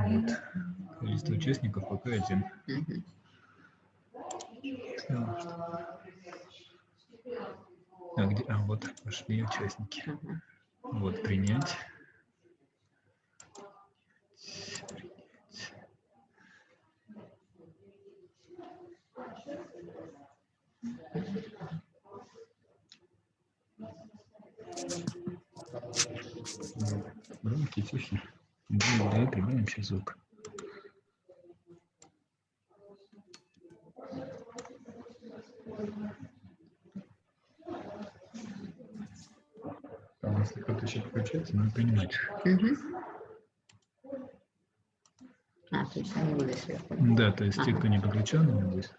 Вот. Количество участников пока один. Вот пошли участники. Вот, принять. Громкий, тихий. Да, прибавим сейчас звук. Там, если кто-то еще включается, надо принимать. То есть они были сверху. Да, то есть те, кто не подключен, здесь.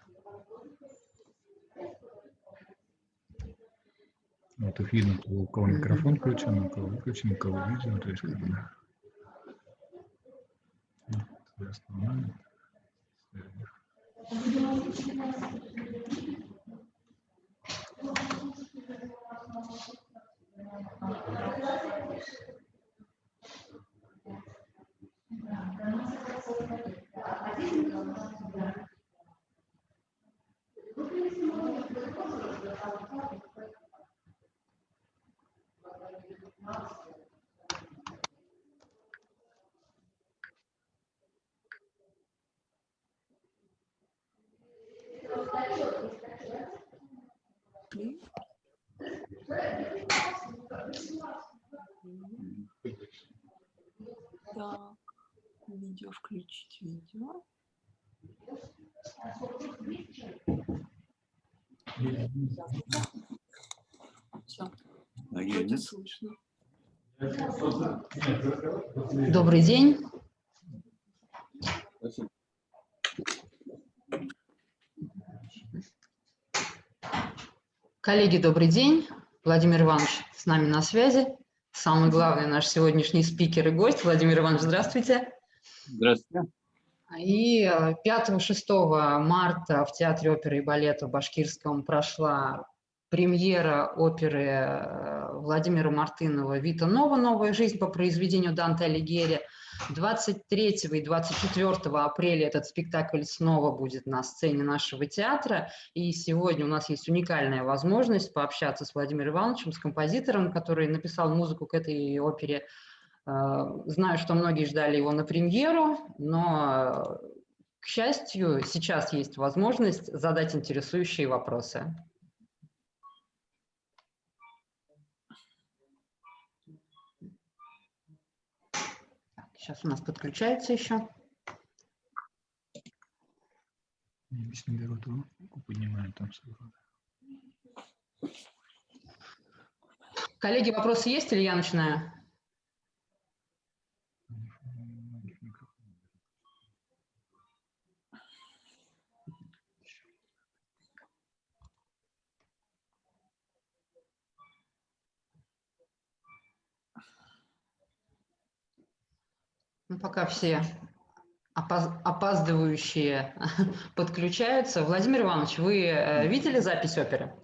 Вот их видно, у кого микрофон включен, у кого выключен, у кого видео, то есть как бы. Вот, основное. Так, видео включить, видео. Все, вроде слышно. Добрый день. Коллеги, добрый день. Владимир Иванович с нами на связи. Самый главный наш сегодняшний спикер и гость. Владимир Иванович, здравствуйте. Здравствуйте. И 5-6 марта в Театре оперы и балета в Башкирском прошла премьера оперы Владимира Мартынова «Вита Нова. Новая жизнь» по произведению Данте Алигьери. 23 и 24 апреля этот спектакль снова будет на сцене нашего театра. И сегодня у нас есть уникальная возможность пообщаться с Владимиром Ивановичем, с композитором, который написал музыку к этой опере. Знаю, что многие ждали его на премьеру, но, к счастью, сейчас есть возможность задать интересующие вопросы. Сейчас у нас подключается еще. Обычно берут руку, поднимают там свою. Коллеги, вопросы есть или я начинаю? Ну, пока все опаздывающие подключаются. Владимир Иванович, вы видели запись оперы?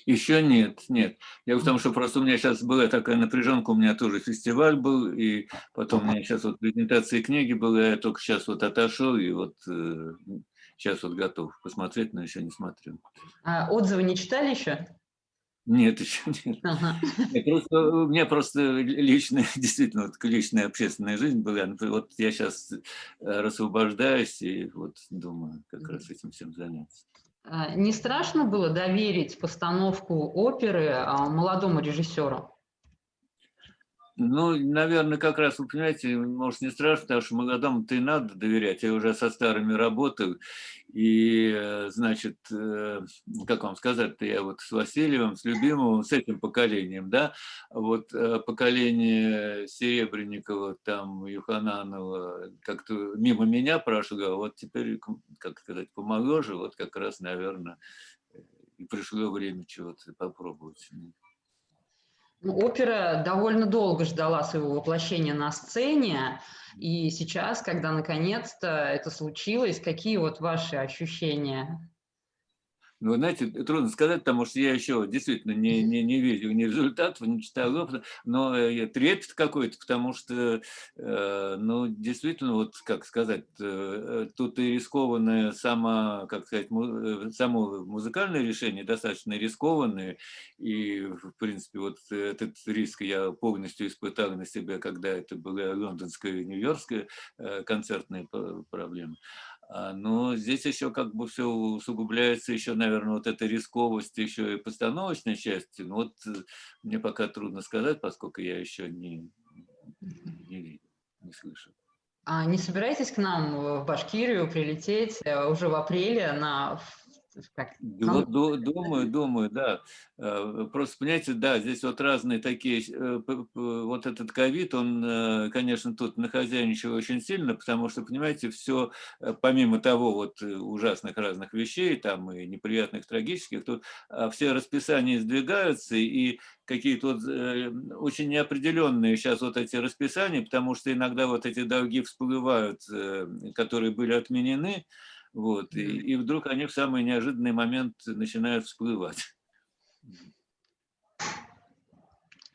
Еще нет, нет. Дело в том, что просто у меня сейчас была такая напряженка, у меня тоже фестиваль был, и потом у меня сейчас вот презентация книги была, я только сейчас вот отошел, и вот сейчас вот готов посмотреть, но еще не смотрю. А отзывы не читали еще? Нет, еще нет. Ага. У меня просто личная, действительно, вот личная общественная жизнь была. Вот я сейчас освобождаюсь и вот думаю, как раз этим всем заняться. Не страшно было доверить постановку оперы молодому режиссеру? Ну, наверное, как раз, вы понимаете, может, не страшно, потому что молодому-то и надо доверять. Я уже со старыми работаю, и, значит, как вам сказать-то, я вот с Васильевым, с Любимовым, с этим поколением, да, вот поколение Серебренникова, там, Юхананова, как-то мимо меня прошло, вот теперь, как сказать, помогло же, вот как раз, наверное, и пришло время чего-то попробовать. Опера довольно долго ждала своего воплощения на сцене, и сейчас, когда наконец-то это случилось, какие вот ваши ощущения? Ну, вы знаете, трудно сказать, потому что я еще действительно не видел ни результатов, не читал опыта, но трепет какой-то, потому что, ну, действительно, вот как сказать, тут и рискованное само, как сказать, само музыкальное решение достаточно рискованное, и, в принципе, вот этот риск я полностью испытал на себе, когда это была лондонская и нью-йоркская концертная проблема. Но здесь еще как бы все усугубляется, еще, наверное, вот эта рисковость еще и постановочной части. Ну вот мне пока трудно сказать, поскольку я еще не видел, не слышал. А не собираетесь к нам в Башкирию прилететь уже в апреле на... Думаю, да. Просто, понимаете, да, здесь вот разные такие... Вот этот ковид, он, конечно, тут нахозяйничал очень сильно, потому что, понимаете, все, помимо того вот ужасных разных вещей, там и неприятных, трагических, тут все расписания сдвигаются, и какие-то вот очень неопределенные сейчас вот эти расписания, потому что иногда вот эти долги всплывают, которые были отменены, вот, и вдруг они в самый неожиданный момент начинают всплывать.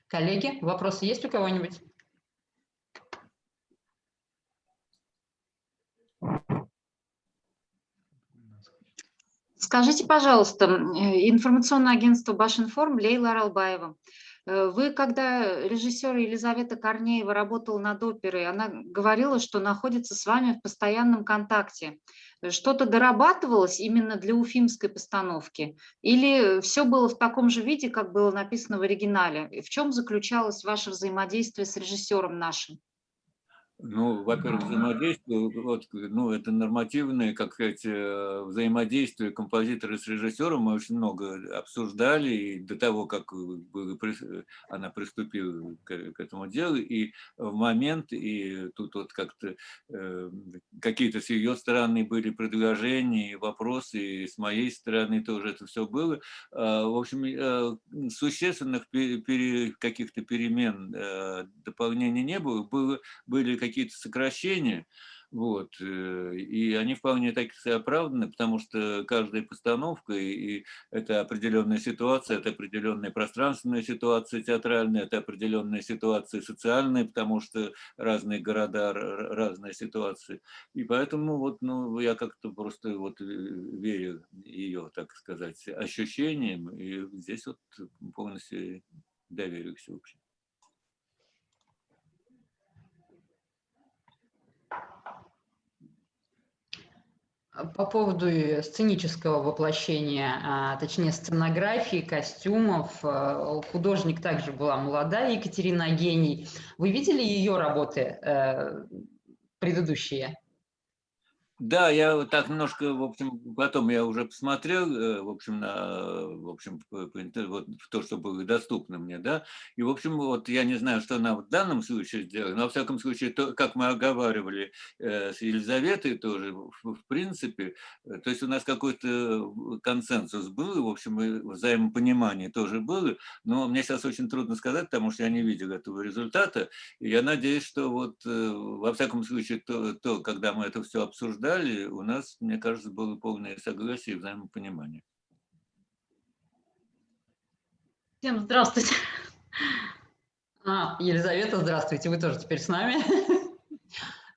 Коллеги, вопросы есть у кого-нибудь? Скажите, пожалуйста, информационное агентство Башинформ, Лейла Аралбаева. Вы, когда режиссер Елизавета Корнеева работала над оперой, она говорила, что находится с вами в постоянном контакте. Что-то дорабатывалось именно для уфимской постановки? Или все было в таком же виде, как было написано в оригинале? И в чем заключалось ваше взаимодействие с режиссером нашим? Ну, во-первых, взаимодействие, вот, ну, это нормативное, как сказать, взаимодействие композитора с режиссером мы очень много обсуждали, и до того, как она приступила к этому делу, и в момент, и тут вот как-то какие-то с ее стороны были предложения, вопросы, и с моей стороны тоже это все было. В общем, существенных каких-то перемен, дополнений не было, были какие-то сокращения, вот, и они вполне так оправданы, потому что каждая постановка, и это определенная ситуация, это определенная пространственная ситуация театральная, это определенная ситуация социальная, потому что разные города, разные ситуации. И поэтому вот, ну, я как-то просто вот верю ее, так сказать, ощущениям, и здесь вот полностью доверюсь вообще. По поводу сценического воплощения, точнее сценографии, костюмов, художник также была молодая, Екатерина Гений. Вы видели ее работы предыдущие? Да, я вот так немножко, в общем, потом я уже посмотрел, в общем, вот в то, что было доступно мне, да, и, в общем, вот я не знаю, что она в данном случае сделала, но, во всяком случае, то, как мы оговаривали с Елизаветой тоже, в принципе, то есть у нас какой-то консенсус был, в общем, и взаимопонимание тоже было, но мне сейчас очень трудно сказать, потому что я не видел этого результата, и я надеюсь, что вот, во всяком случае, когда мы это все обсуждали, у нас, мне кажется, было полное согласие и взаимопонимание. Всем здравствуйте. Елизавета, здравствуйте, вы тоже теперь с нами.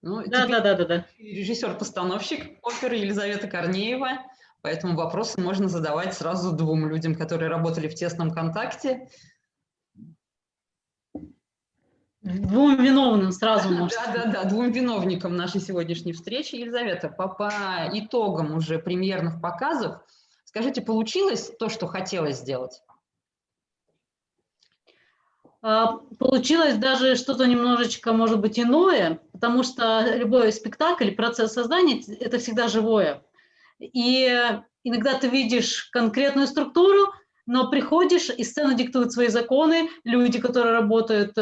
Ну, Да. Режиссер-постановщик оперы Елизавета Корнеева, поэтому вопросы можно задавать сразу двум людям, которые работали в тесном контакте. Двум виновным сразу можно. Да, двум виновникам нашей сегодняшней встречи. Елизавета, по итогам уже премьерных показов, скажите, получилось то, что хотелось сделать? Получилось даже что-то немножечко, может быть, иное, потому что любой спектакль, процесс создания – это всегда живое. И иногда ты видишь конкретную структуру, но приходишь, и сцена диктует свои законы, люди, которые работают,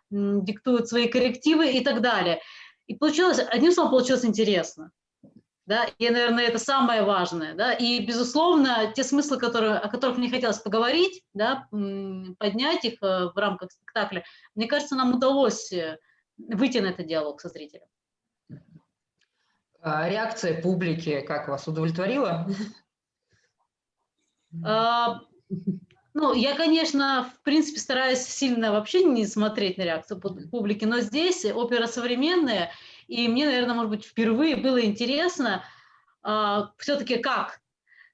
диктуют свои коррективы и так далее. И получилось, одним словом, получилось интересно. Да? И, наверное, это самое важное. Да? И, безусловно, те смыслы, о которых мне хотелось поговорить, да, поднять их в рамках спектакля, мне кажется, нам удалось выйти на этот диалог со зрителем. Реакция публики как вас удовлетворила? А, Ну, я, конечно, в принципе, стараюсь сильно вообще не смотреть на реакцию публики, но здесь опера современная, и мне, наверное, может быть, впервые было интересно все-таки как.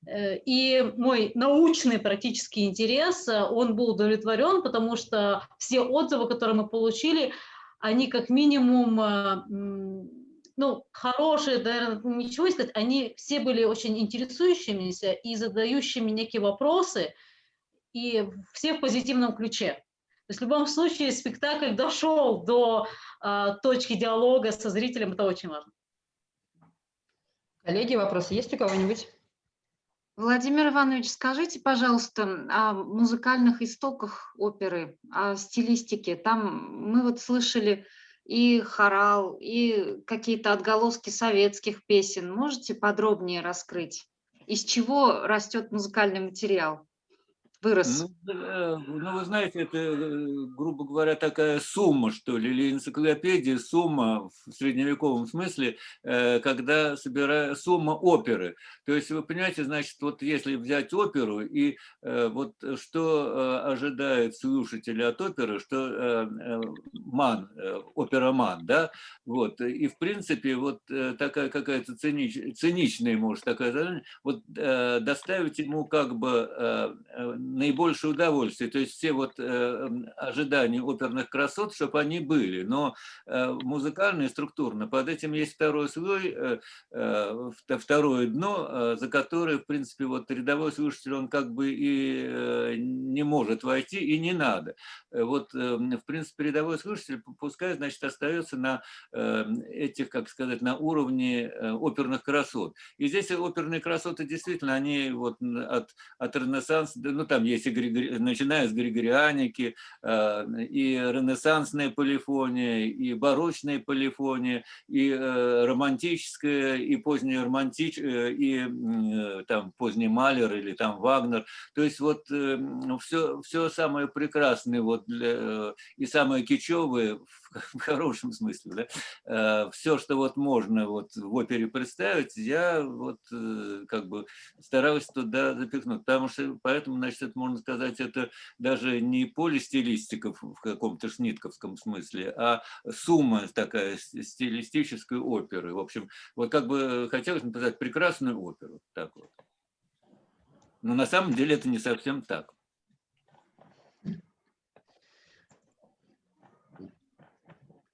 И мой научный практический интерес, он был удовлетворен, потому что все отзывы, которые мы получили, они как минимум, ну, хорошие, наверное, ничего не сказать, они все были очень интересующимися и задающими некие вопросы, и все в позитивном ключе. То есть в любом случае спектакль дошел до точки диалога со зрителем, это очень важно. Коллеги, вопросы есть у кого-нибудь? Владимир Иванович, скажите, пожалуйста, о музыкальных истоках оперы, о стилистике. Там мы вот слышали и хорал, и какие-то отголоски советских песен. Можете подробнее раскрыть, из чего растет музыкальный материал? Вырос. Ну, вы знаете, это, грубо говоря, такая сумма, что ли, или энциклопедия, сумма в средневековом смысле, когда сумма оперы. То есть, вы понимаете, значит, вот если взять оперу, и вот что ожидает слушателя от оперы, что опероман, да, вот, и в принципе, вот такая какая-то циничная, может, такая задача, вот доставить ему как бы наибольшее удовольствие, то есть все вот ожидания оперных красот, чтобы они были, но музыкально и структурно под этим есть второй слой, второе дно, за которое, в принципе, вот рядовой слушатель, он как бы и не может войти, и не надо. Вот, в принципе, рядовой слушатель, пускай, значит, остается на этих, как сказать, на уровне оперных красот. И здесь оперные красоты действительно, они вот от Ренессанса, ну там есть и начиная с григорианики, и ренессансная полифония, и барочная полифония, и романтическая, и поздняя и там поздний Малер или там Вагнер. То есть вот все самое прекрасное вот и самое кичевое в хорошем смысле, да, все, что вот можно вот в опере представить, я вот как бы стараюсь туда запихнуть, потому что поэтому, значит, это можно сказать, это даже не полистилистика в каком-то шнитковском смысле, а сумма такая стилистической оперы. В общем, вот как бы хотелось написать прекрасную оперу, так вот. Но на самом деле это не совсем так.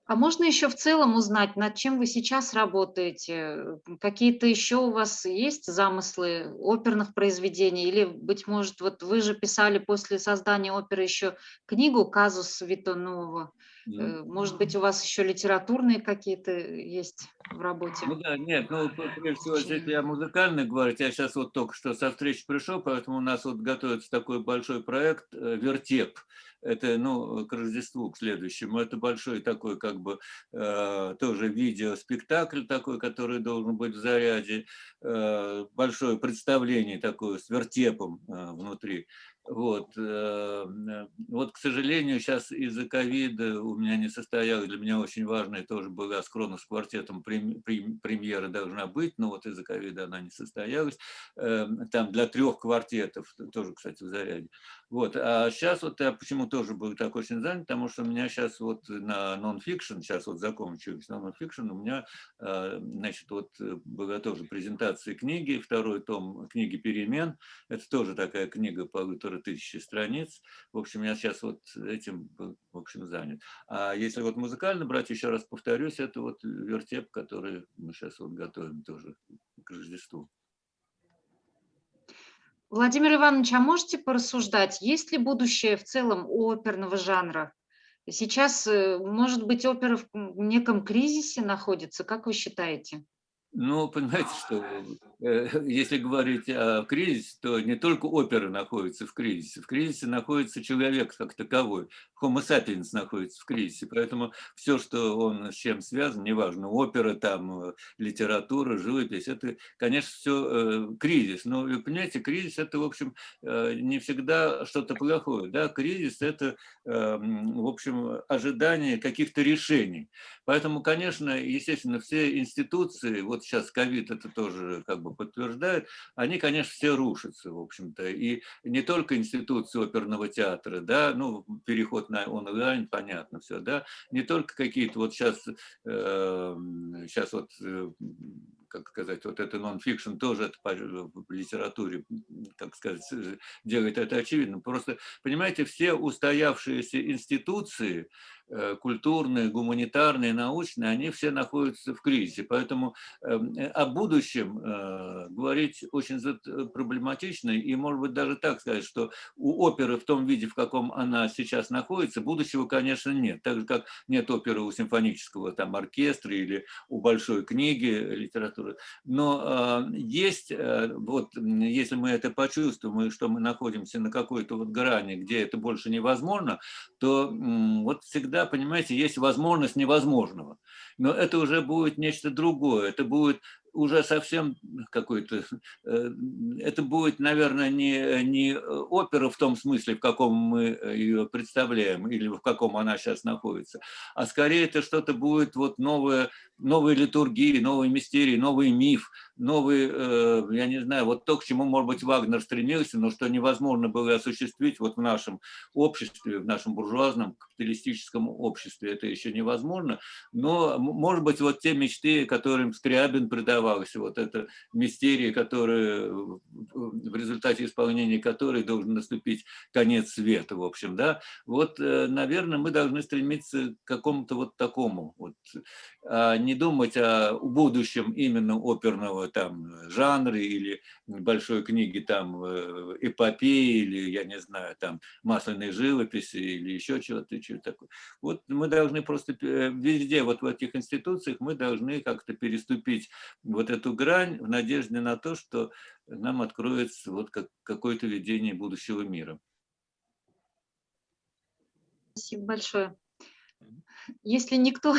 А можно еще в целом узнать, над чем вы сейчас работаете? Какие-то еще у вас есть замыслы оперных произведений? Или, быть может, вот вы же писали после создания оперы еще книгу «Казус Вито Ново». Может быть, у вас еще литературные какие-то есть в работе? Ну да, нет, ну прежде всего, если я музыкально говорю, я сейчас вот только что со встречи пришел, поэтому у нас вот готовится такой большой проект «Вертеп». Это, ну, к Рождеству, к следующему. Это большой такой, как бы, тоже видеоспектакль такой, который должен быть в заряде. Большое представление такое с вертепом внутри. Вот, вот, к сожалению, сейчас из-за ковида у меня не состоялось, для меня очень важная тоже была с Кронос квартетом премьера должна быть, но вот из-за ковида она не состоялась. Там для 3 квартетов, тоже, кстати, в заряде. Вот, а сейчас вот я почему тоже был так очень занят, потому что у меня сейчас вот на нон-фикшн, сейчас вот закончилось нон-фикшн, у меня, значит, вот была тоже презентация книги, 2-й том книги «Перемен». Это тоже такая книга по 1000 страниц. В общем, я сейчас вот этим, в общем, занят. А если вот музыкально брать, еще раз повторюсь, это вот вертеп, который мы сейчас вот готовим тоже к Рождеству. Владимир Иванович, а можете порассуждать, есть ли будущее в целом у оперного жанра? Сейчас, может быть, опера в неком кризисе находится, как вы считаете? Ну, понимаете, что если говорить о кризисе, то не только опера находится в кризисе. В кризисе находится человек как таковой. Homo sapiens находится в кризисе. Поэтому все, что он с чем связан, неважно, опера, там, литература, живопись, это, конечно, все кризис. Но, вы понимаете, кризис – это, в общем, не всегда что-то плохое. Да? Кризис – это, в общем, ожидание каких-то решений. Поэтому, конечно, естественно, все институции, вот вот сейчас ковид это тоже как бы подтверждает, они, конечно, все рушатся, в общем-то. И не только институции оперного театра, да, ну, переход на онлайн, понятно все, да, не только какие-то вот сейчас вот, как сказать, вот это нон-фикшн тоже это в литературе, как сказать, делает это очевидно. Просто, понимаете, все устоявшиеся институции, культурные, гуманитарные, научные, они все находятся в кризисе. Поэтому о будущем говорить очень проблематично. И, может быть, даже так сказать, что у оперы в том виде, в каком она сейчас находится, будущего, конечно, нет. Так же, как нет оперы у симфонического там, оркестра или у большой книги литературы. Но есть, вот, если мы это почувствуем, что мы находимся на какой-то вот грани, где это больше невозможно, то вот всегда, понимаете, есть возможность невозможного. Но это уже будет нечто другое. Это будет уже совсем какой-то... Это будет, наверное, не опера в том смысле, в каком мы ее представляем, или в каком она сейчас находится, а скорее это что-то будет вот новые литургии, новые мистерии, новый миф, новый, я не знаю, вот то, к чему, может быть, Вагнер стремился, но что невозможно было осуществить вот в нашем обществе, в нашем буржуазном капиталистическом обществе. Это еще невозможно. Но, может быть, вот те мечты, которым Скрябин предавался, вот это мистерии, которые, в результате исполнения которой должен наступить конец света, в общем, да, вот, наверное, мы должны стремиться к какому-то вот такому, вот, не думать о будущем именно оперного там жанра или большой книги там эпопеи или, я не знаю, там масляной живописи или еще чего-то такое. Вот мы должны просто везде, вот в этих институциях, мы должны как-то переступить вот эту грань в надежде на то, что нам откроется вот какое-то видение будущего мира. Спасибо большое. Если никто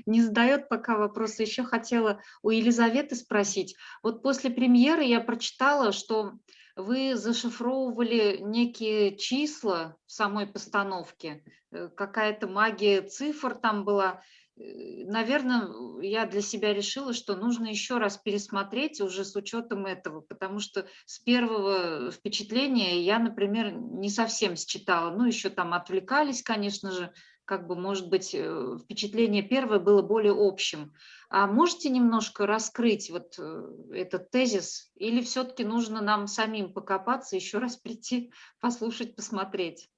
не задает пока вопросы, еще хотела у Елизаветы спросить. Вот после премьеры я прочитала, что вы зашифровывали некие числа в самой постановке, какая-то магия цифр там была. Наверное, я для себя решила, что нужно еще раз пересмотреть уже с учетом этого, потому что с первого впечатления я, например, не совсем считала. Ну, еще там отвлекались, конечно же, как бы, может быть, впечатление первое было более общим. А можете немножко раскрыть вот этот тезис? Или все-таки нужно нам самим покопаться, еще раз прийти, послушать, посмотреть?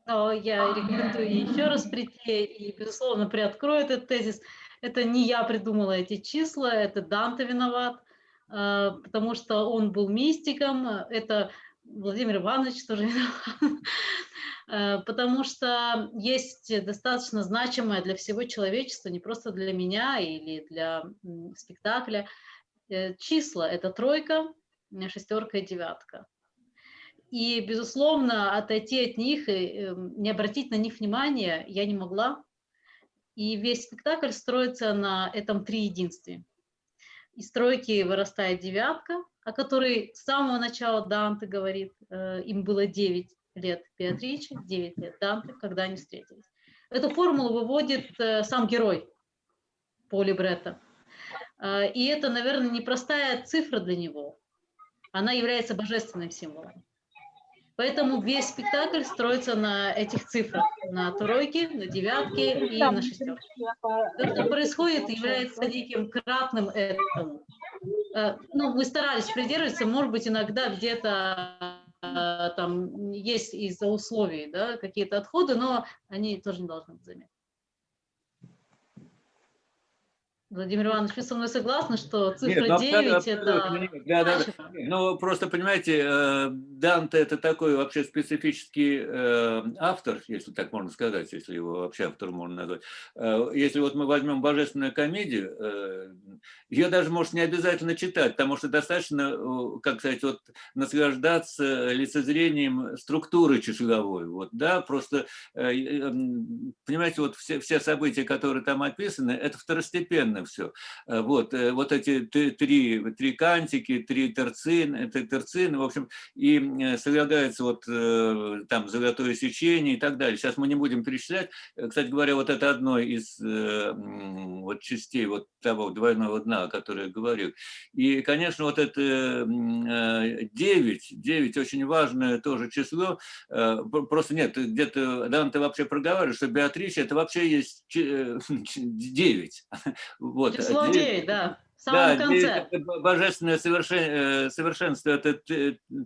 Я рекомендую еще раз прийти и, безусловно, приоткрою этот тезис. Это не я придумала эти числа, это Данте виноват, потому что он был мистиком, это Владимир Иванович тоже виноват. Потому что есть достаточно значимое для всего человечества, не просто для меня или для спектакля, числа. Это 3, 6 и 9. И, безусловно, отойти от них и не обратить на них внимания я не могла. И весь спектакль строится на этом триединстве. Из 3 вырастает 9, о которой с самого начала Данте говорит, им было 9 лет Беатриче, 9 лет Данте, когда они встретились. Эту формулу выводит сам герой по либретто. И это, наверное, непростая цифра для него. Она является божественным символом. Поэтому весь спектакль строится на этих цифрах. На 3, на 9 и на 6. То, что происходит, является неким кратным этому. Ну, мы старались придерживаться, может быть, иногда где-то там есть из-за условий, да, какие-то отходы, но они тоже не должны быть заметны. Владимир Иванович, вы со мной согласны, что цифра 9 это... Да. Ну, просто, понимаете, Данте это такой вообще специфический автор, если так можно сказать, если его вообще автором можно назвать. Если вот мы возьмем божественную комедию, ее даже, может, не обязательно читать, потому что достаточно, как сказать, вот наслаждаться лицезрением структуры часовой. Вот, да, просто, понимаете, вот все события, которые там описаны, это второстепенно. совершенно все. Вот эти три кантики, три терцины, в общем, и слагается вот там золотое сечение и так далее. Сейчас мы не будем перечислять. Кстати говоря, вот это одно из вот частей вот того двойного дна, о котором я говорил. И, конечно, вот это 9 очень важное тоже число. Просто нет, где-то Данте вообще проговаривает, что Беатриче это вообще есть 9. Вот, Число 9, да, в да, самом конце. Божественное совершенство – это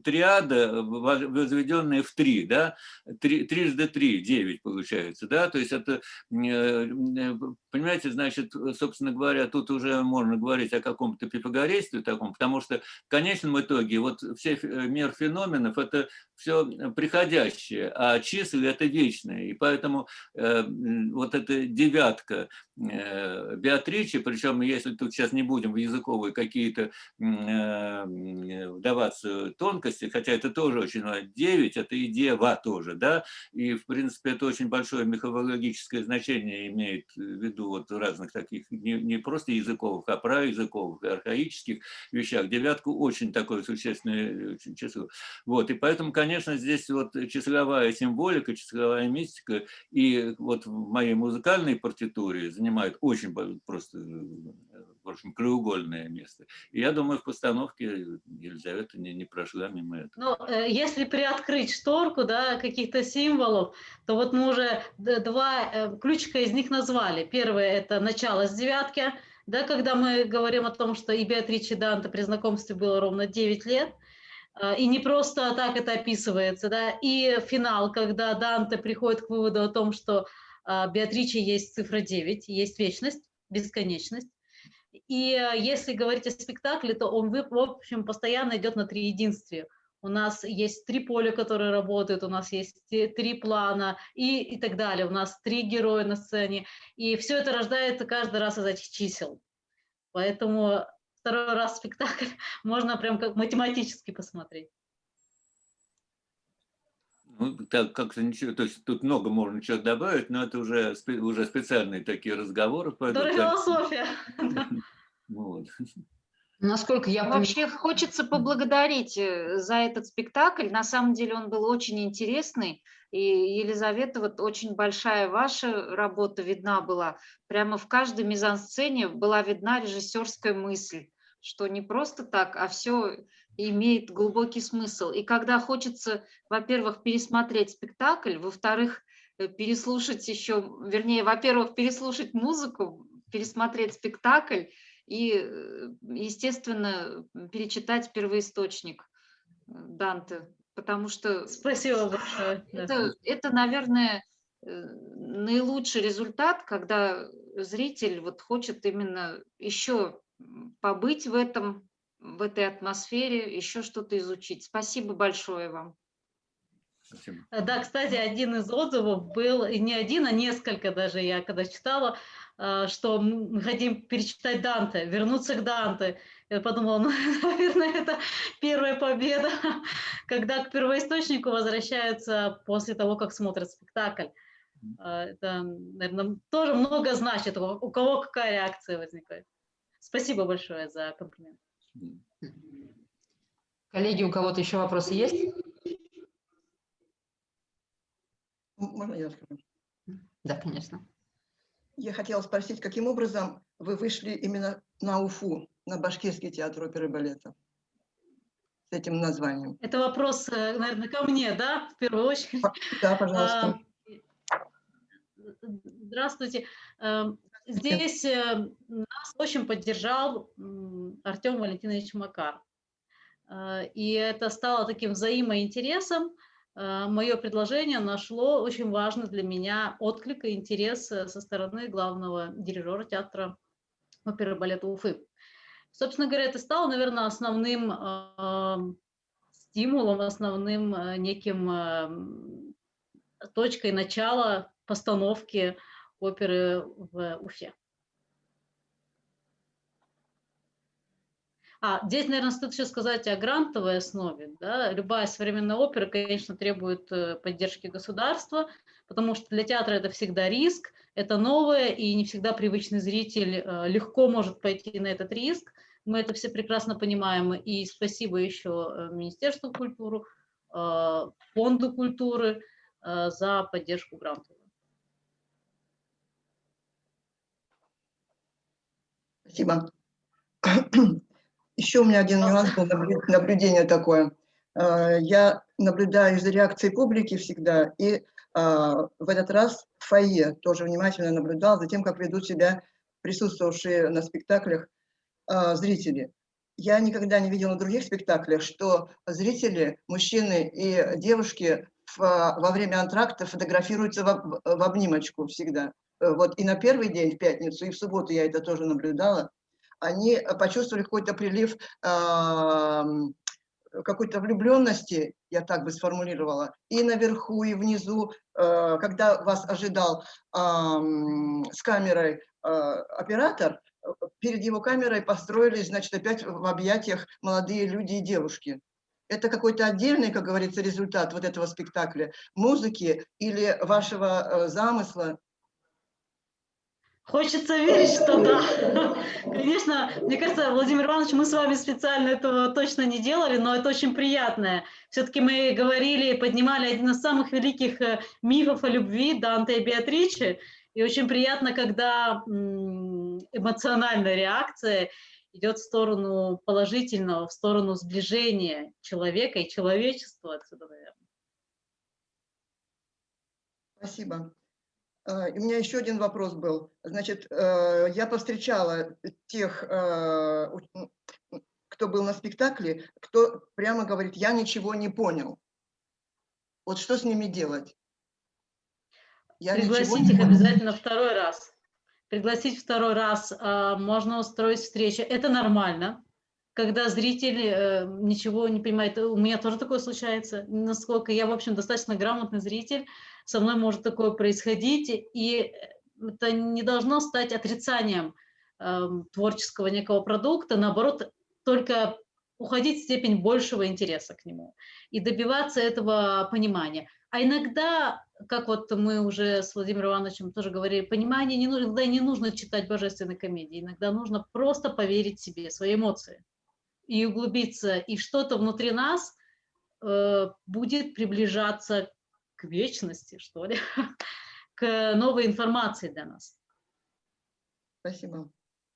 триада, возведенная в 3, да, трижды 3, 9 получается, да, то есть это, понимаете, значит, собственно говоря, тут уже можно говорить о каком-то пифагорействе таком, потому что в конечном итоге вот все мир феноменов – это все приходящее, а числа – это вечное, и поэтому вот эта девятка Беатриче, причем если тут сейчас не будем в языковые какие-то вдаваться тонкости, хотя это тоже очень важно. 9 – это и дева тоже, да, и в принципе это очень большое мифологическое значение имеет в виду вот в разных таких, не просто языковых, а праязыковых, архаических вещах. Девятка очень такое существенное число. Вот, и поэтому, конечно, здесь вот числовая символика, числовая мистика, и вот в моей музыкальной партитуре занимает очень просто, в общем, краеугольное место. И я думаю, в постановке Елизавета не прошла мимо этого. Ну, если приоткрыть шторку, да, каких-то символов, то вот мы уже два ключика из них назвали. Первое – это начало с девятки, да, когда мы говорим о том, что и Беатриче Данте при знакомстве было ровно 9 лет, и не просто так это описывается, да, и финал, когда Данте приходит к выводу о том, что Беатриче есть цифра 9, есть вечность, бесконечность. И если говорить о спектакле, то он, в общем, постоянно идет на триединстве. У нас есть 3 поля, которые работают, у нас есть 3 плана и так далее. У нас 3 героя на сцене. И все это рождается каждый раз из этих чисел. Поэтому второй раз спектакль можно прям как математически посмотреть. Ну, так как-то ничего, то есть тут много можно чего добавить, но это уже специальные такие разговоры пойдут. Это философия. Вот. Насколько я понимаю, Вообще хочется поблагодарить за этот спектакль. На самом деле он был очень интересный. И, Елизавета, вот очень большая ваша работа видна была. Прямо в каждой мизансцене была видна режиссерская мысль, что не просто так, а все имеет глубокий смысл. И когда хочется, во-первых, пересмотреть спектакль, во-вторых, переслушать еще, вернее, во-первых, переслушать музыку, пересмотреть спектакль, и, естественно, перечитать первоисточник Данте, потому что Спасибо большое. это, наверное, наилучший результат, когда зритель вот хочет именно еще побыть в этой атмосфере, еще что-то изучить. Спасибо большое вам. Спасибо. Да, кстати, один из отзывов был, и не один, а несколько даже, я когда читала, что мы хотим перечитать Данте, вернуться к Данте. Я подумала, ну, наверное, это первая победа, когда к первоисточнику возвращаются после того, как смотрят спектакль. Это, наверное, тоже много значит, у кого какая реакция возникает. Спасибо большое за комплимент. коллеги, у кого-то еще вопросы есть? Можно я скажу? Да, конечно. Я хотела спросить, каким образом вы вышли именно на Уфу, на Башкирский театр оперы и балета с этим названием? Это вопрос, наверное, ко мне, да, в первую очередь. Да, пожалуйста. Здравствуйте. Здесь нас очень поддержал Артем Валентинович Макар. И это стало таким взаимоинтересом. Мое предложение нашло очень важный для меня отклик и интерес со стороны главного дирижера театра оперы и балета Уфы. Собственно говоря, это стало, наверное, основным стимулом, основным неким точкой начала постановки оперы в Уфе. Здесь, наверное, стоит еще сказать о грантовой основе. Да? Любая современная опера, конечно, требует поддержки государства, потому что для театра это всегда риск, это новое, и не всегда привычный зритель легко может пойти на этот риск. Мы это все прекрасно понимаем, и спасибо еще Министерству культуры, Фонду культуры за поддержку грантов. Спасибо. Еще у меня один нюанс был, наблюдение такое. Я наблюдаю за реакцией публики всегда, и в этот раз в фойе тоже внимательно наблюдал за тем, как ведут себя присутствовавшие на спектаклях зрители. Я никогда не видела на других спектаклях, что зрители, мужчины и девушки во время антракта фотографируются в обнимочку всегда. Вот и на первый день, в пятницу, и в субботу я это тоже наблюдала. Они почувствовали какой-то прилив какой-то влюбленности, я так бы сформулировала, и наверху, и внизу, когда вас ожидал с камерой оператор, перед его камерой построились, значит, опять в объятиях молодые люди и девушки. Это какой-то отдельный, как говорится, результат вот этого спектакля, музыки или вашего замысла? Хочется верить, что да. Конечно, мне кажется, Владимир Иванович, мы с вами специально этого точно не делали, но это очень приятное. Все-таки мы говорили, поднимали один из самых великих мифов о любви, Данте и Беатриче, и очень приятно, когда эмоциональная реакция идет в сторону положительного, в сторону сближения человека и человечества отсюда, наверное. Спасибо. И у меня еще один вопрос был. Значит, я повстречала тех, кто был на спектакле, кто прямо говорит, я ничего не понял. Вот что с ними делать? Пригласить их обязательно второй раз. Пригласить второй раз, можно устроить встречу. Это нормально, когда зритель ничего не понимает. У меня тоже такое случается. Насколько я, в общем, достаточно грамотный зритель, со мной может такое происходить, и это не должно стать отрицанием творческого некого продукта, наоборот, только уходить в степень большего интереса к нему и добиваться этого понимания. А иногда, как вот мы уже с Владимиром Ивановичем тоже говорили, понимание не нужно, иногда не нужно читать божественные комедии, иногда нужно просто поверить себе, свои эмоции и углубиться, и что-то внутри нас будет приближаться к вечности, что ли, к новой информации для нас. Спасибо.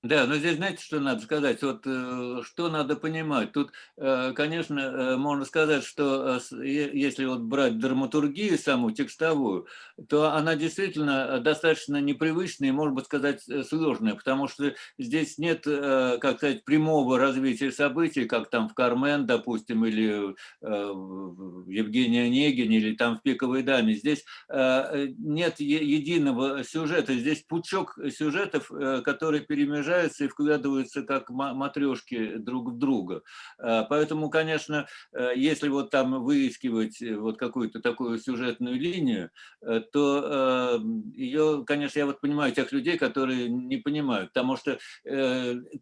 Да, но здесь знаете, что надо сказать? Вот что надо понимать? Тут, конечно, можно сказать, что если вот брать драматургию саму текстовую, то она действительно достаточно непривычная и, может быть, сказать, сложная, потому что здесь нет, как сказать, прямого развития событий, как там в «Кармен», допустим, или в «Евгении Онегине», или там в «Пиковой даме». Здесь нет единого сюжета, здесь пучок сюжетов, которые перемежаются и вкладываются как матрешки друг в друга. Поэтому, конечно, если вот там выискивать вот какую-то такую сюжетную линию, то ее, конечно, я вот понимаю тех людей, которые не понимают, потому что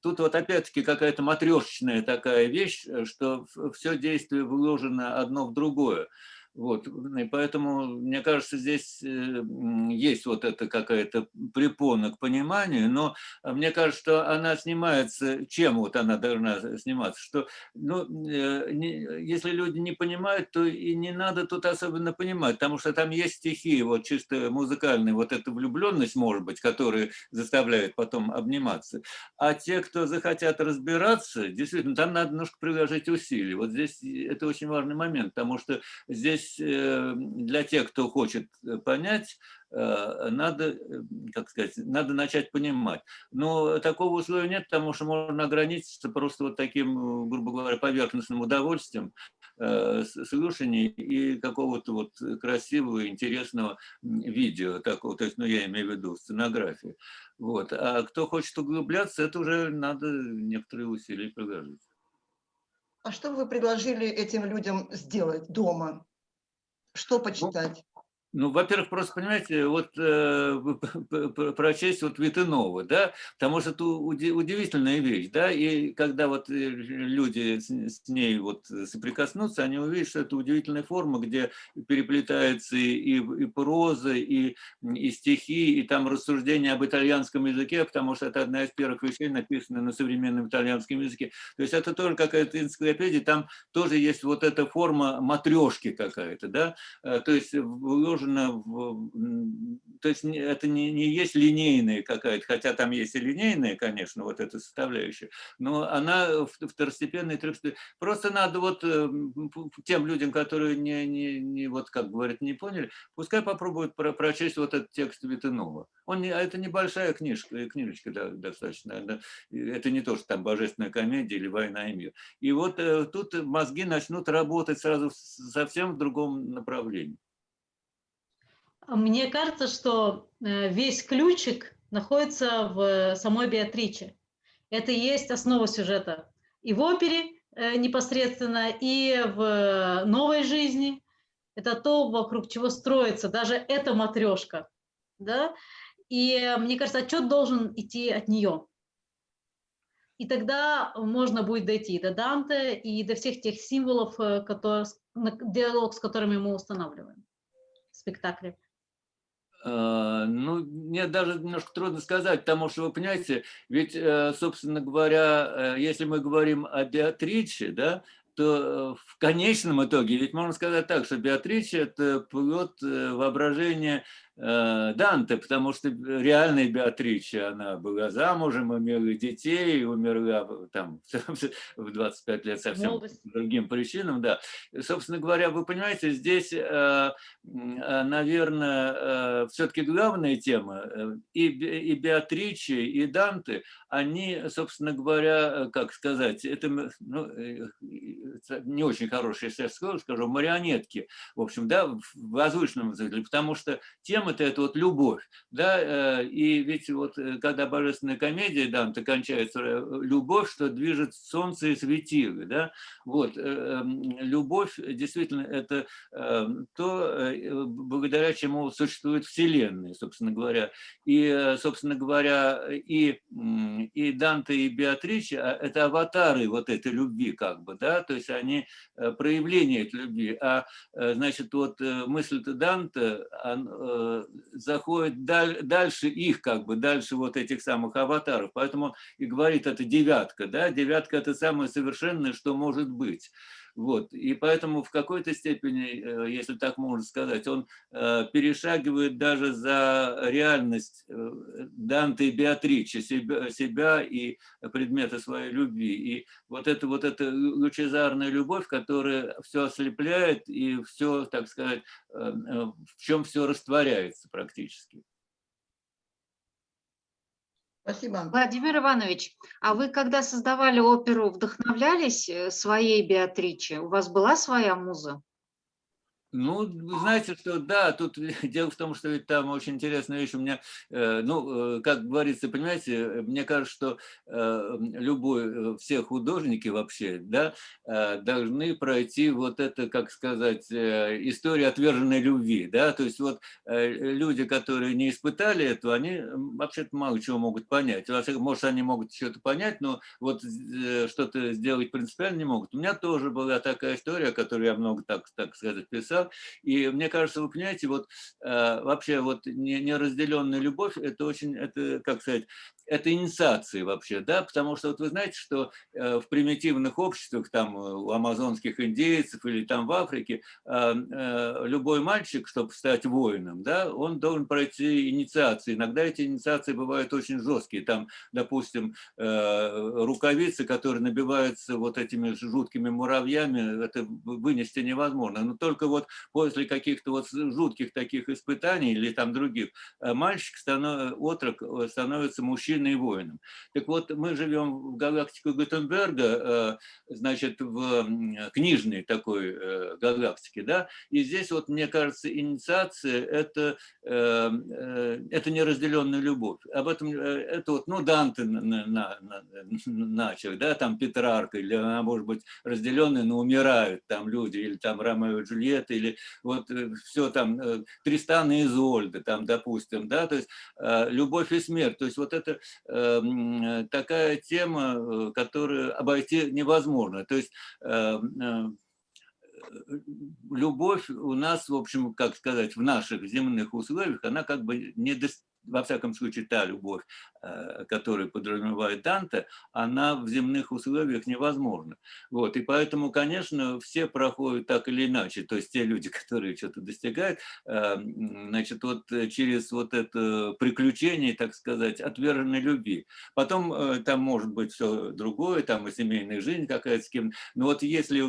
тут вот опять-таки какая-то матрешечная такая вещь, что все действие вложено одно в другое. Вот, и поэтому, мне кажется, здесь есть вот эта какая-то препона к пониманию, но мне кажется, что она снимается, чем вот она должна сниматься, что, ну, если люди не понимают, то и не надо тут особенно понимать, потому что там есть стихи, вот чисто музыкальные, вот эта влюбленность, может быть, которая заставляет потом обниматься, а те, кто захотят разбираться, действительно, там надо немножко приложить усилий. Вот здесь это очень важный момент, потому что здесь для тех, кто хочет понять, надо, как сказать, надо начать понимать. Но такого условия нет, потому что можно ограничиться просто вот таким, грубо говоря, поверхностным удовольствием слушания и какого-то вот красивого, интересного видео, такого, то есть, ну, я имею в виду сценографию. Вот. А кто хочет углубляться, это уже надо некоторые усилия приложить. А что бы вы предложили этим людям сделать дома? Что почитать? Ну, во-первых, просто, понимаете, вот прочесть вот Витынова, да, потому что это удивительная вещь, да, и когда вот люди с ней вот соприкоснутся, они увидят, что это удивительная форма, где переплетается и проза, и стихи, и там рассуждения об итальянском языке, потому что это одна из первых вещей, написанная на современном итальянском языке. То есть это тоже какая-то энциклопедия, там тоже есть вот эта форма матрешки какая-то, да, то есть вложена то есть это не есть линейная какая-то, хотя там есть и линейная, конечно, вот эта составляющая, но она второстепенная. Просто надо вот тем людям, которые не вот как говорят, не поняли, пускай попробуют прочесть вот этот текст Витынова. Это небольшая книжечка достаточно, это не то, что там «Божественная комедия» или «Война и мир». И вот тут мозги начнут работать сразу совсем в другом направлении. Мне кажется, что весь ключик находится в самой Беатриче. Это и есть основа сюжета и в опере непосредственно, и в новой жизни. Это то, вокруг чего строится даже эта матрешка. Да? И мне кажется, отчет должен идти от нее. И тогда можно будет дойти и до Данте, и до всех тех символов, диалог с которыми мы устанавливаем в спектакле. Ну, мне даже немножко трудно сказать, потому что, вы понимаете, ведь, собственно говоря, если мы говорим о Беатриче, да, то в конечном итоге, ведь можно сказать так, что Беатриче – это плод воображения Данте, потому что реальная Беатриче, она была замужем, имела детей, умерла там в 25 лет совсем по другим причинам, да. Собственно говоря, вы понимаете, здесь, наверное, все-таки главная тема и Беатриче, и Данте, они, собственно говоря, как сказать, это не очень хорошее слово, скажу, марионетки, в общем, да, в возвышенном смысле, потому что тема-то это вот любовь, да, и ведь вот когда божественная комедия Данте кончается, любовь, что движет солнце и светило, да, вот, любовь действительно это то, благодаря чему существует Вселенная, собственно говоря, и, собственно говоря, и Данте, и Беатриче это аватары вот этой любви, как бы, да, то есть они проявление этой любви, значит, вот мысль Данте заходит дальше их, как бы, дальше вот этих самых аватаров, поэтому и говорит это девятка, да, девятка это самое совершенное, что может быть. Вот. И поэтому в какой-то степени, если так можно сказать, он перешагивает даже за реальность Данте и Беатриче, себя и предмета своей любви. И вот эта лучезарная любовь, которая все ослепляет и все, так сказать, в чем все растворяется практически. Спасибо. Владимир Иванович, а вы, когда создавали оперу, вдохновлялись своей Беатриче? У вас была своя муза? Ну, вы знаете, что да, тут дело в том, что ведь там очень интересная вещь у меня, как говорится, понимаете, мне кажется, что все художники вообще, да, должны пройти вот это, как сказать, историю отверженной любви, да, то есть вот люди, которые не испытали этого, они вообще-то мало чего могут понять. Может, они могут что-то понять, но вот что-то сделать принципиально не могут. У меня тоже была такая история, которую я много, так сказать, писал. И мне кажется, вы понимаете, вот вообще вот неразделенная любовь, это очень, это, как сказать, это инициация вообще, да, потому что вот вы знаете, что в примитивных обществах, там, у амазонских индейцев или там в Африке, любой мальчик, чтобы стать воином, да, он должен пройти инициации. Иногда эти инициации бывают очень жесткие, там, допустим, рукавицы, которые набиваются вот этими жуткими муравьями, это вынести невозможно, но только вот после каких-то вот жутких таких испытаний или там других, отрок становится мужчиной и воином. Так вот, мы живем в галактике Гутенберга, значит, в книжной такой галактике, да, и здесь вот, мне кажется, инициация это неразделенная любовь. Об этом, это вот, ну, Данте начал, да, там Петрарка, или она может быть разделенная, но умирают там люди, или там Ромео и Джульетта, или вот все там Тристан и Изольда, там, допустим, да, то есть любовь и смерть, то есть вот это такая тема, которую обойти невозможно, то есть любовь у нас, в общем, как сказать, в наших земных условиях, она как бы не во всяком случае, та любовь, которую подразумевает Данте, она в земных условиях невозможна. Вот. И поэтому, конечно, все проходят так или иначе. То есть те люди, которые что-то достигают, значит, вот через вот это приключение, так сказать, отверженной любви. Потом там может быть все другое, там и семейная жизнь какая-то с кем. Но вот если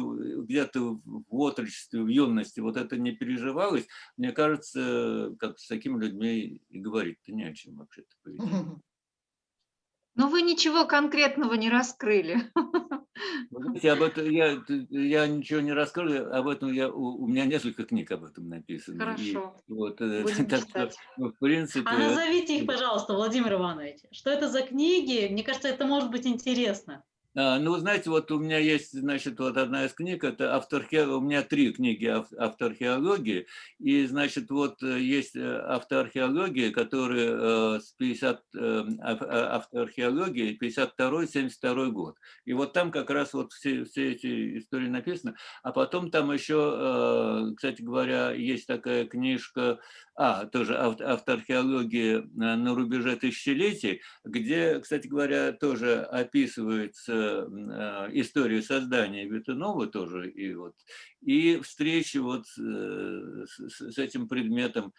где-то в отрочестве, в юности вот это не переживалось, мне кажется, как с такими людьми и говорить-то не о чем вообще-то. По идее. Но вы ничего конкретного не раскрыли. Вы знаете, об этом я ничего не расскажу, об этом у меня несколько книг об этом написано. Хорошо. И вот, Будем так что, читать. ну, в принципе... А назовите их, пожалуйста, Владимир Иванович. Что это за книги? Мне кажется, это может быть интересно. Ну, знаете, вот у меня есть, значит, вот одна из книг, это у меня 3 книги автоархеологии, и, значит, вот есть автоархеология, которая автоархеология 52-72 год. И вот там как раз вот все эти истории написаны. А потом там еще, кстати говоря, есть такая книжка, тоже автоархеология на рубеже тысячелетий, где, кстати говоря, тоже описывается историю создания Витанова тоже, и встречи вот с этим предметом,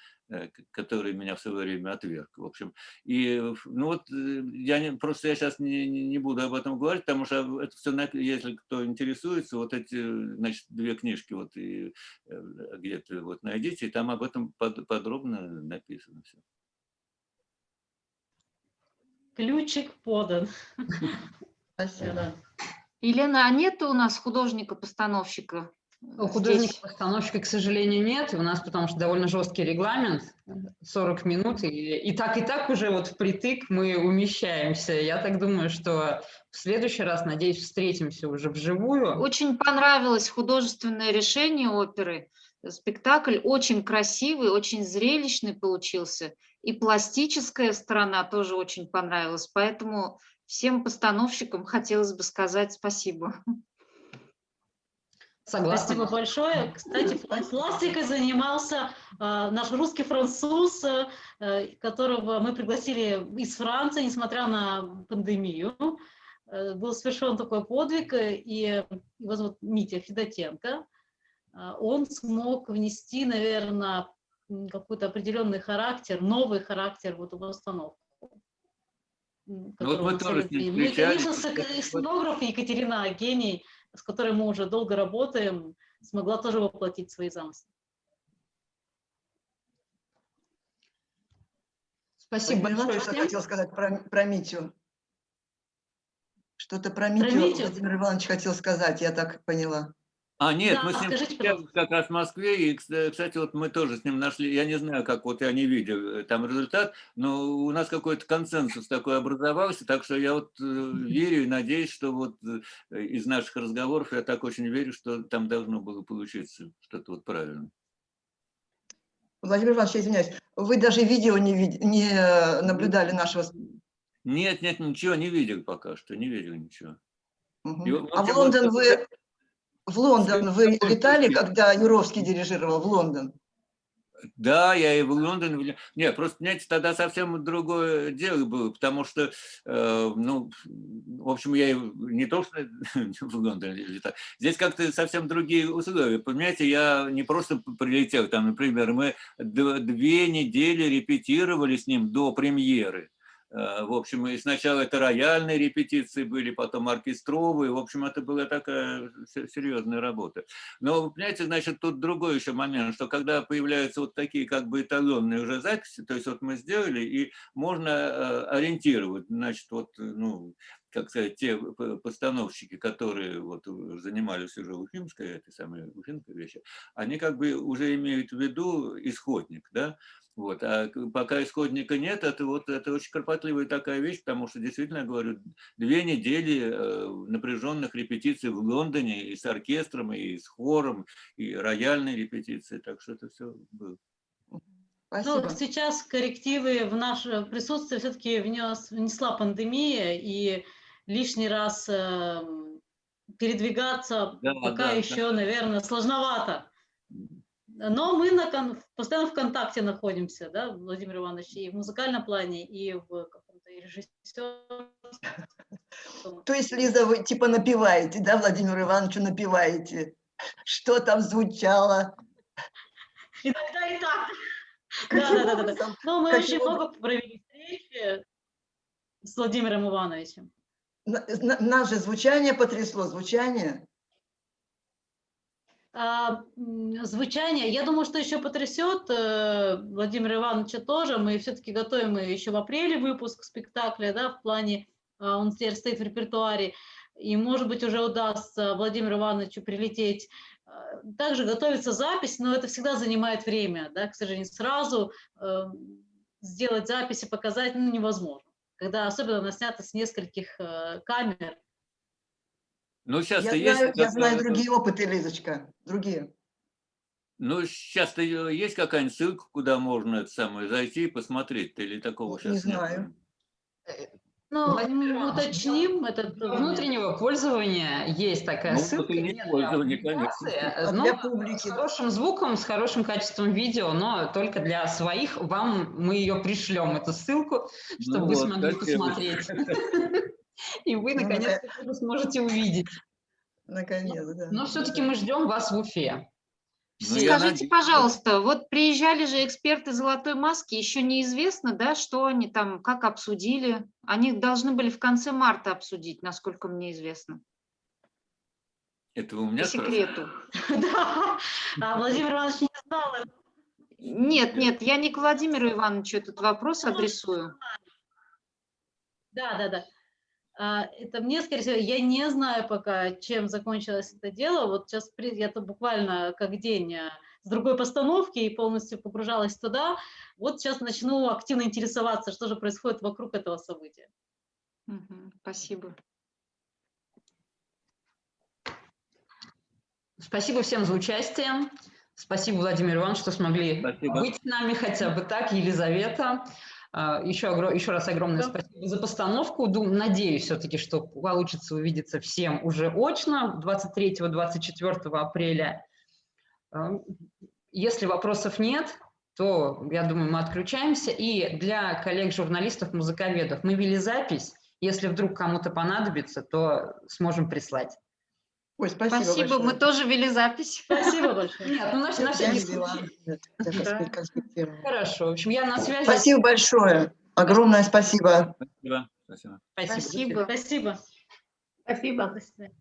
который меня в свое время отверг. В общем, и ну вот я сейчас не буду об этом говорить, потому что это все, если кто интересуется, вот эти, значит, 2 книжки вот и где-то вот найдите, и там об этом подробно написано все. Ключик подан. Спасибо. Елена, а нет у нас художника-постановщика? У художника-постановщика, к сожалению, нет. У нас потому что довольно жесткий регламент, 40 минут, и так уже вот впритык мы умещаемся. Я так думаю, что в следующий раз, надеюсь, встретимся уже вживую. Очень понравилось художественное решение оперы. Спектакль очень красивый, очень зрелищный получился. И пластическая сторона тоже очень понравилась. Поэтому всем постановщикам хотелось бы сказать спасибо. Согласна. Спасибо большое. Кстати, пластикой занимался наш русский француз, которого мы пригласили из Франции, несмотря на пандемию. Был совершен такой подвиг, и его зовут Митя Федотенко. Он смог внести, наверное, какой-то определенный характер, новый характер в эту постановку. Вот мы тоже с ним Ну и, конечно, встречались. сценограф Екатерина гений, с которой мы уже долго работаем, смогла тоже воплотить свои замыслы. Спасибо большое Что всем. хотел сказать про Митю? Что-то про Митю Владимир Иванович хотел сказать, я так поняла. Нет, Да, мы с ним скажите, пожалуйста. как раз в Москве, и, кстати, вот мы тоже с ним нашли, я не знаю, как, вот я не видел там результат, но у нас какой-то консенсус такой образовался, так что я вот верю и надеюсь, что вот из наших разговоров я так очень верю, что там должно было получиться что-то вот правильное. Владимир Иванович, я извиняюсь, вы даже видео не наблюдали нашего... Нет, ничего не видел пока что, не видел ничего. Угу. И, А в Лондон вы летали, когда Юровский дирижировал в Лондон? Да, я и в Лондон. Нет, просто, понимаете, тогда совсем другое дело было, потому что, ну, в общем, я не то, что в Лондон летал. Здесь как-то совсем другие условия. Понимаете, я не просто прилетел, там, например, мы 2 недели репетировали с ним до премьеры. В общем, и сначала это рояльные репетиции были, потом оркестровые. В общем, это была такая серьезная работа. Но, вы понимаете, значит, тут другой еще момент, что когда появляются вот такие как бы эталонные уже записи, то есть вот мы сделали, и можно ориентировать, значит, вот, ну, как сказать, те постановщики, которые вот занимались уже уфимской, этой самой уфимской вещи, они как бы уже имеют в виду исходник, да. Вот. А пока исходника нет, это очень кропотливая такая вещь, потому что, действительно, я говорю, 2 недели напряженных репетиций в Лондоне и с оркестром, и с хором, и рояльные репетиции, так что это все было. Спасибо. Ну, сейчас коррективы в наше присутствие все-таки внесла пандемия, и лишний раз передвигаться пока еще, наверное, сложновато. Но мы постоянно в контакте находимся, да, Владимир Иванович, и в музыкальном плане, и в каком-то режиссерском. То есть, Лиза, вы типа напеваете, да, Владимиру Ивановичу напеваете? Что там звучало? Иногда и так. Да. Но мы очень много провели встречи с Владимиром Ивановичем. Нас же звучание потрясло, звучание. Звучание, я думаю, что еще потрясет Владимира Ивановича тоже. Мы все-таки готовим еще в апреле выпуск спектакля, да, в плане, он теперь стоит в репертуаре, и, может быть, уже удастся Владимиру Ивановичу прилететь. Также готовится запись, но это всегда занимает время, да, к сожалению, сразу сделать запись и показать невозможно, когда особенно она снята с нескольких камер. Ну, Я знаю другие опыты, Лизочка, другие. Ну, сейчас-то есть какая-нибудь ссылка, куда можно зайти и посмотреть, или такого сейчас не знаю. Ну, уточним этот для внутреннего пользования есть такая ссылка. Нет, для публики. С хорошим звуком, с хорошим качеством видео, но только для своих. Вам мы ее пришлем, эту ссылку, чтобы вы смогли посмотреть. И вы, наконец-то, сможете увидеть. Наконец, да. Но все-таки мы ждем вас в Уфе. Скажите, пожалуйста, вот приезжали же эксперты «Золотой маски», еще неизвестно, да, что они там, как обсудили. Они должны были в конце марта обсудить, насколько мне известно. Это вы у меня по секрету. Да, а Владимир Иванович не знал. Нет, я не к Владимиру Ивановичу этот вопрос адресую. Да. Это мне, скорее всего, я не знаю пока, чем закончилось это дело. Вот сейчас я тут буквально как день с другой постановки и полностью погружалась туда. Вот сейчас начну активно интересоваться, что же происходит вокруг этого события. Спасибо. Спасибо всем за участие. Спасибо, Владимир Иванович, что смогли быть с нами хотя бы так, Елизавета. Еще раз огромное спасибо за постановку. Надеюсь все-таки, что получится увидеться всем уже очно 23-24 апреля. Если вопросов нет, то, я думаю, мы отключаемся. И для коллег-журналистов, музыковедов мы вели запись. Если вдруг кому-то понадобится, то сможем прислать. Ой, спасибо большое. Мы тоже вели запись. Спасибо большое. Нет, на всякий случай. Хорошо, в общем, я на связи. Спасибо большое. Огромное спасибо. Спасибо. Спасибо. До свидания.